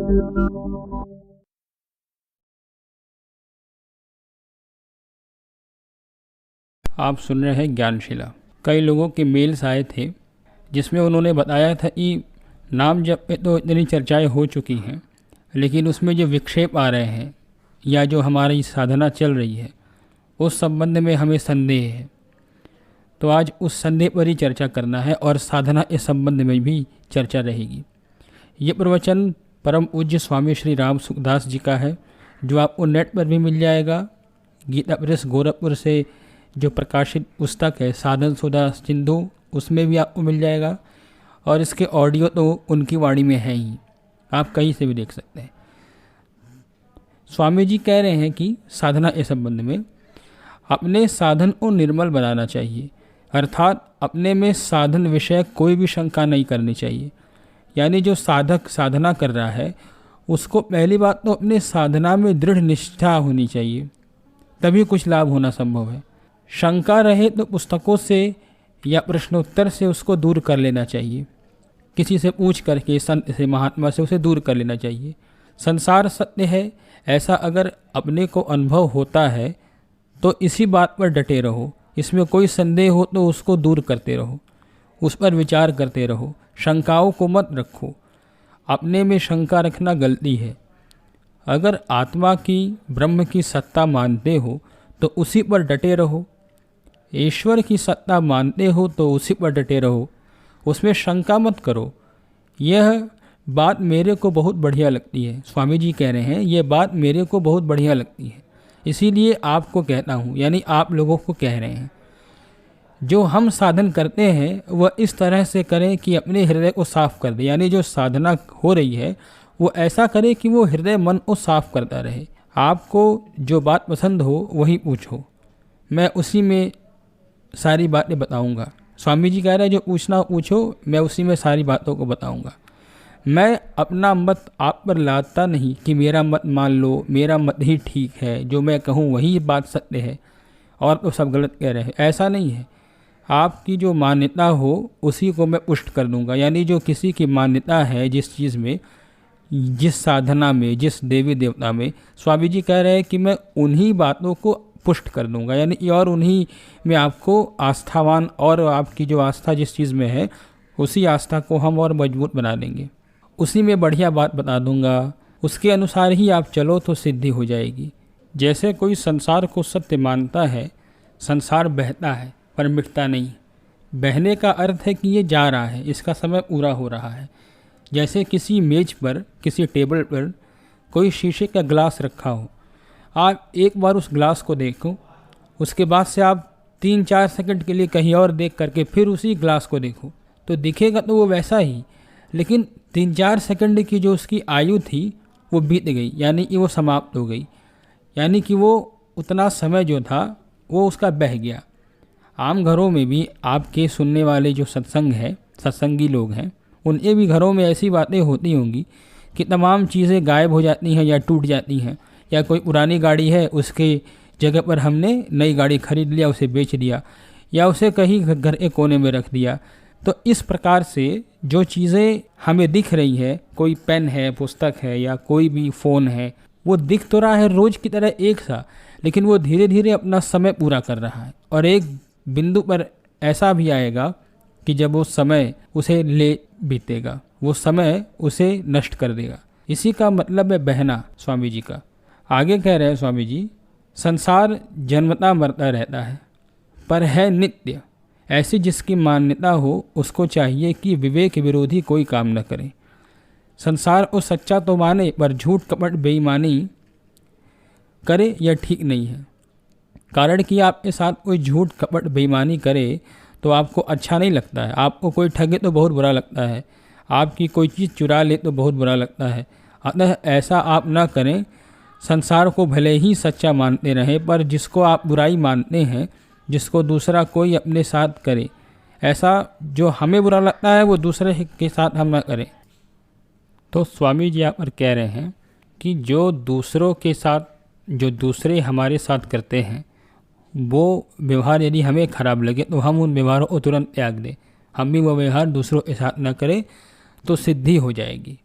आप सुन रहे हैं ज्ञानशिला। कई लोगों के मेल्स आए थे जिसमें उन्होंने बताया था कि नाम जप पे तो इतनी चर्चाएं हो चुकी हैं, लेकिन उसमें जो विक्षेप आ रहे हैं या जो हमारी साधना चल रही है उस संबंध में हमें संदेह है। तो आज उस संदेह पर ही चर्चा करना है और साधना इस संबंध में भी चर्चा रहेगी। ये प्रवचन परम पूज्य स्वामी श्री राम सुखदास जी का है, जो आपको नेट पर भी मिल जाएगा। गीता प्रेस गोरखपुर से जो प्रकाशित पुस्तक है साधन सुधा सिंधु, उसमें भी आपको मिल जाएगा। और इसके ऑडियो तो उनकी वाणी में है ही, आप कहीं से भी देख सकते हैं। स्वामी जी कह रहे हैं कि साधना के संबंध में अपने साधन को निर्मल बनाना चाहिए, अर्थात अपने में साधन विषय कोई भी शंका नहीं करनी चाहिए। यानी जो साधक साधना कर रहा है उसको पहली बात तो अपने साधना में दृढ़ निष्ठा होनी चाहिए, तभी कुछ लाभ होना संभव है। शंका रहे तो पुस्तकों से या प्रश्नोत्तर से उसको दूर कर लेना चाहिए, किसी से पूछ करके, संत से, महात्मा से उसे दूर कर लेना चाहिए। संसार सत्य है, ऐसा अगर अपने को अनुभव होता है तो इसी बात पर डटे रहो। इसमें कोई संदेह हो तो उसको दूर करते रहो, उस पर विचार करते रहो, शंकाओं को मत रखो। अपने में शंका रखना गलती है। अगर आत्मा की, ब्रह्म की सत्ता मानते हो तो उसी पर डटे रहो, ईश्वर की सत्ता मानते हो तो उसी पर डटे रहो, उसमें शंका मत करो। यह बात मेरे को बहुत बढ़िया लगती है। स्वामी जी कह रहे हैं ये बात मेरे को बहुत बढ़िया लगती है, इसीलिए आपको कहता हूँ, यानी आप लोगों को कह रहे हैं। जो हम साधन करते हैं वह इस तरह से करें कि अपने हृदय को साफ कर दे। यानी जो साधना हो रही है वो ऐसा करे कि वो हृदय मन को साफ करता रहे। आपको जो बात पसंद हो वही पूछो, मैं उसी में सारी बातें बताऊंगा। स्वामी जी कह रहे हैं जो पूछना पूछो, मैं उसी में सारी बातों को बताऊंगा। मैं अपना मत आप पर लादता नहीं कि मेरा मत मान लो, मेरा मत ही ठीक है, जो मैं कहूँ वही बात सत्य है और तो सब गलत कह रहे हैं, ऐसा नहीं है। आपकी जो मान्यता हो उसी को मैं पुष्ट कर दूंगा। यानी जो किसी की मान्यता है जिस चीज़ में, जिस साधना में, जिस देवी देवता में, स्वामी जी कह रहे हैं कि मैं उन्हीं बातों को पुष्ट कर दूंगा। यानी और उन्हीं में आपको आस्थावान, और आपकी जो आस्था जिस चीज़ में है उसी आस्था को हम और मजबूत बना देंगे। उसी में बढ़िया बात बता दूंगा, उसके अनुसार ही आप चलो तो सिद्धि हो जाएगी। जैसे कोई संसार को सत्य मानता है, संसार बहता है पर मिटता नहीं। बहने का अर्थ है कि ये जा रहा है, इसका समय पूरा हो रहा है। जैसे किसी मेज पर, किसी टेबल पर कोई शीशे का ग्लास रखा हो, आप एक बार उस ग्लास को देखो, उसके बाद से आप 3-4 सेकंड के लिए कहीं और देख करके फिर उसी ग्लास को देखो, तो दिखेगा तो वो वैसा ही, लेकिन 3-4 सेकंड की जो उसकी आयु थी वो बीत गई, यानी कि वो समाप्त हो गई। यानी कि वो उतना समय जो था वो उसका बह गया। आम घरों में भी आपके सुनने वाले जो सत्संग है, सत्संगी लोग हैं, उनके भी घरों में ऐसी बातें होती होंगी कि तमाम चीज़ें गायब हो जाती हैं या टूट जाती हैं, या कोई पुरानी गाड़ी है उसके जगह पर हमने नई गाड़ी खरीद लिया, उसे बेच दिया, या उसे कहीं घर के कोने में रख दिया। तो इस प्रकार से जो चीज़ें हमें दिख रही है, कोई पेन है, पुस्तक है, या कोई भी फ़ोन है, वो दिख तो रहा है रोज़ की तरह एक सा, लेकिन वो धीरे धीरे अपना समय पूरा कर रहा है। और एक बिंदु पर ऐसा भी आएगा कि जब वो समय उसे ले बीतेगा, वो समय उसे नष्ट कर देगा। इसी का मतलब है बहना, स्वामी जी का। आगे कह रहे हैं स्वामी जी, संसार जन्मता मरता रहता है पर है नित्य। ऐसी जिसकी मान्यता हो उसको चाहिए कि विवेक विरोधी कोई काम न करे। संसार को सच्चा तो माने पर झूठ कपट बेईमानी करे यह ठीक नहीं है। कारण कि आपके साथ कोई झूठ कपट बेईमानी करे तो आपको अच्छा नहीं लगता है। आपको कोई ठगे तो बहुत बुरा लगता है, आपकी कोई चीज़ चुरा ले तो बहुत बुरा लगता है। अतः ऐसा आप ना करें। संसार को भले ही सच्चा मानते रहें, पर जिसको आप बुराई मानते हैं, जिसको दूसरा कोई अपने साथ करे, ऐसा जो हमें बुरा लगता है वो दूसरे के साथ हम ना करें। तो स्वामी जी यहाँ पर कह रहे हैं कि जो दूसरों के साथ, जो दूसरे हमारे साथ करते हैं, वो व्यवहार यदि हमें ख़राब लगे तो हम उन व्यवहारों को तुरंत त्याग दें। हम भी वो व्यवहार दूसरों के साथ न करें तो सिद्धि हो जाएगी।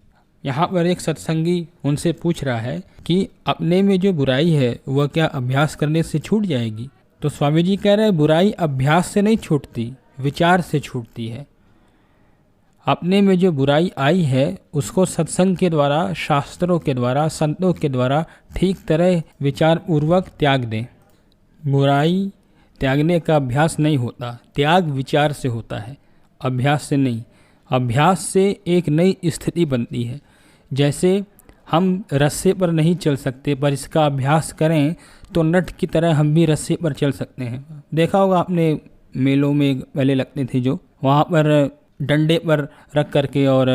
यहाँ पर एक सत्संगी उनसे पूछ रहा है कि अपने में जो बुराई है वह क्या अभ्यास करने से छूट जाएगी? तो स्वामी जी कह रहे हैं बुराई अभ्यास से नहीं छूटती, विचार से छूटती है। अपने में जो बुराई आई है उसको सत्संग के द्वारा, शास्त्रों के द्वारा, संतों के द्वारा ठीक तरह विचार पूर्वक त्याग दें। बुराई त्यागने का अभ्यास नहीं होता, त्याग विचार से होता है, अभ्यास से नहीं। अभ्यास से एक नई स्थिति बनती है। जैसे हम रस्से पर नहीं चल सकते, पर इसका अभ्यास करें तो नट की तरह हम भी रस्से पर चल सकते हैं। देखा होगा आपने, मेलों में मेले लगते थे जो, वहाँ पर डंडे पर रख करके और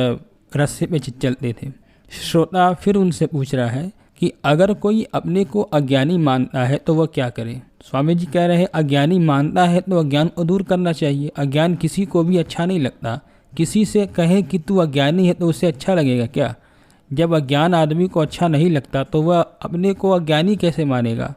रस्से पे चलते थे। श्रोता फिर उनसे पूछ रहा है कि अगर कोई अपने को अज्ञानी मानता है तो वह क्या करे? स्वामी जी कह रहे हैं अज्ञानी मानता है तो अज्ञान को दूर करना चाहिए। अज्ञान किसी को भी अच्छा नहीं लगता। किसी से कहें कि तू अज्ञानी है तो उसे अच्छा लगेगा क्या? जब अज्ञान आदमी को अच्छा नहीं लगता तो वह अपने को अज्ञानी कैसे मानेगा?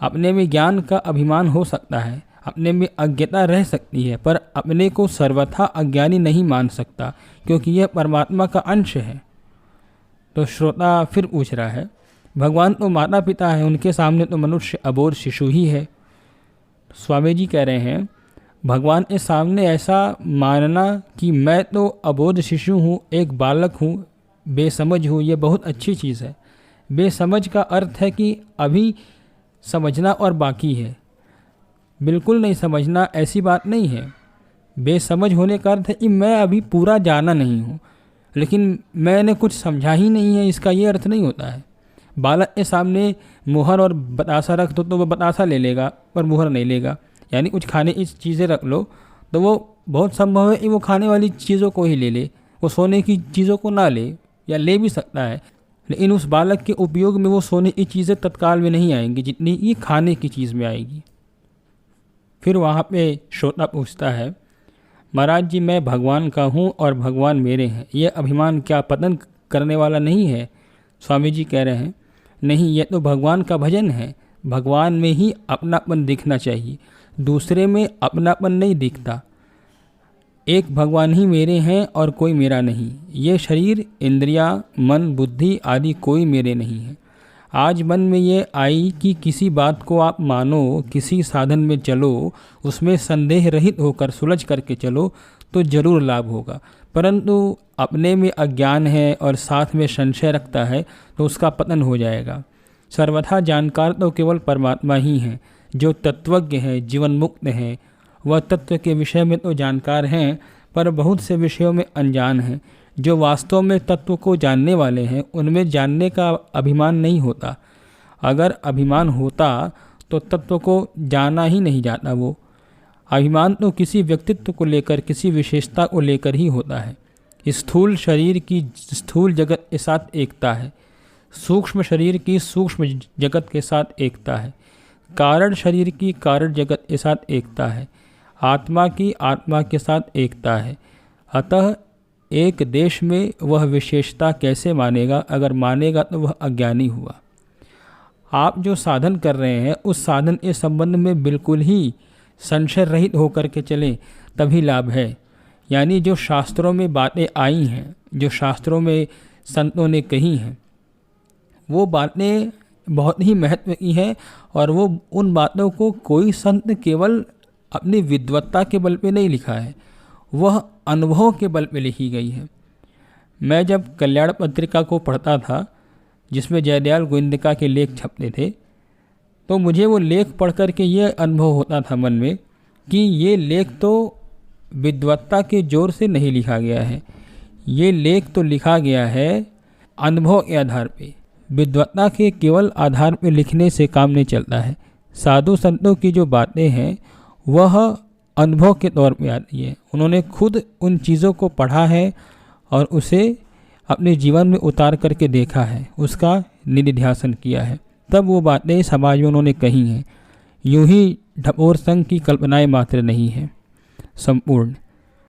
अपने में ज्ञान का अभिमान हो सकता है, अपने में अज्ञता रह सकती है, पर अपने को सर्वथा अज्ञानी नहीं मान सकता, क्योंकि यह परमात्मा का अंश है। तो श्रोता फिर पूछ रहा है भगवान तो माता पिता है, उनके सामने तो मनुष्य अबोध शिशु ही है। स्वामी जी कह रहे हैं भगवान के सामने ऐसा मानना कि मैं तो अबोध शिशु हूँ, एक बालक हूँ, बेसमझ हूँ, ये बहुत अच्छी चीज़ है। बेसमझ का अर्थ है कि अभी समझना और बाकी है। बिल्कुल नहीं समझना ऐसी बात नहीं है। बेसमझ होने का अर्थ है कि मैं अभी पूरा जाना नहीं हूँ, लेकिन मैंने कुछ समझा ही नहीं है, इसका ये अर्थ नहीं होता है। बालक के सामने मुहर और बतासा रख दो तो वह बतासा ले लेगा पर मुहर नहीं लेगा। यानी कुछ खाने की चीज़ें रख लो तो वो बहुत संभव है कि वो खाने वाली चीज़ों को ही ले ले, वो सोने की चीज़ों को ना ले, या ले भी सकता है, लेकिन उस बालक के उपयोग में वो सोने की चीज़ें तत्काल में नहीं आएंगी जितनी ये खाने की चीज़ में आएगी। फिर वहाँ पे श्रोता पूछता है महाराज जी मैं भगवान का हूँ और भगवान मेरे हैं, ये अभिमान क्या पतन करने वाला नहीं है? स्वामी जी कह रहे हैं नहीं, ये तो भगवान का भजन है। भगवान में ही अपनापन दिखना चाहिए, दूसरे में अपनापन नहीं दिखता। एक भगवान ही मेरे हैं और कोई मेरा नहीं। ये शरीर, इंद्रियां, मन, बुद्धि आदि कोई मेरे नहीं है। आज मन में ये आई कि किसी बात को आप मानो, किसी साधन में चलो, उसमें संदेह रहित होकर सुलझ करके चलो तो जरूर लाभ होगा। परंतु अपने में अज्ञान है और साथ में संशय रखता है तो उसका पतन हो जाएगा। सर्वथा जानकार तो केवल परमात्मा ही हैं, जो तत्वज्ञ है, जीवन मुक्त है। वह तत्व के विषय में तो जानकार हैं, पर बहुत से विषयों में अनजान हैं। जो वास्तव में तत्व को जानने वाले हैं उनमें जानने का अभिमान नहीं होता। अगर अभिमान होता तो तत्व को जाना ही नहीं जाता। वो अभिमान तो किसी व्यक्तित्व को लेकर, किसी विशेषता को लेकर ही होता है। स्थूल शरीर की स्थूल जगत के साथ एकता है, सूक्ष्म शरीर की सूक्ष्म जगत के साथ एकता है, कारण शरीर की कारण जगत के साथ एकता है, आत्मा की आत्मा के साथ एकता है। अतः एक देश में वह विशेषता कैसे मानेगा? अगर मानेगा तो वह अज्ञानी हुआ। आप जो साधन कर रहे हैं उस साधन के संबंध में बिल्कुल ही संशय रहित होकर के चलें, तभी लाभ है। यानी जो शास्त्रों में बातें आई हैं, जो शास्त्रों में संतों ने कही हैं, वो बातें बहुत ही महत्व की हैं और वो उन बातों को कोई संत केवल अपनी विद्वत्ता के बल पे नहीं लिखा है, वह अनुभव के बल पे लिखी गई है। मैं जब कल्याण पत्रिका को पढ़ता था जिसमें जयदयाल गोविंदिका के लेख छपते थे, तो मुझे वो लेख पढ़ कर के ये अनुभव होता था मन में कि ये लेख तो विद्वत्ता के जोर से नहीं लिखा गया है, ये लेख तो लिखा गया है अनुभव के आधार पे। विद्वत्ता के केवल आधार पे लिखने से काम नहीं चलता है। साधु संतों की जो बातें हैं वह अनुभव के तौर पे आती है। उन्होंने खुद उन चीज़ों को पढ़ा है और उसे अपने जीवन में उतार करके देखा है, उसका निधिध्यासन किया है, तब वो बातें समाज में उन्होंने कही हैं। यूं ही ढपोर संघ की कल्पनाएं मात्र नहीं है। संपूर्ण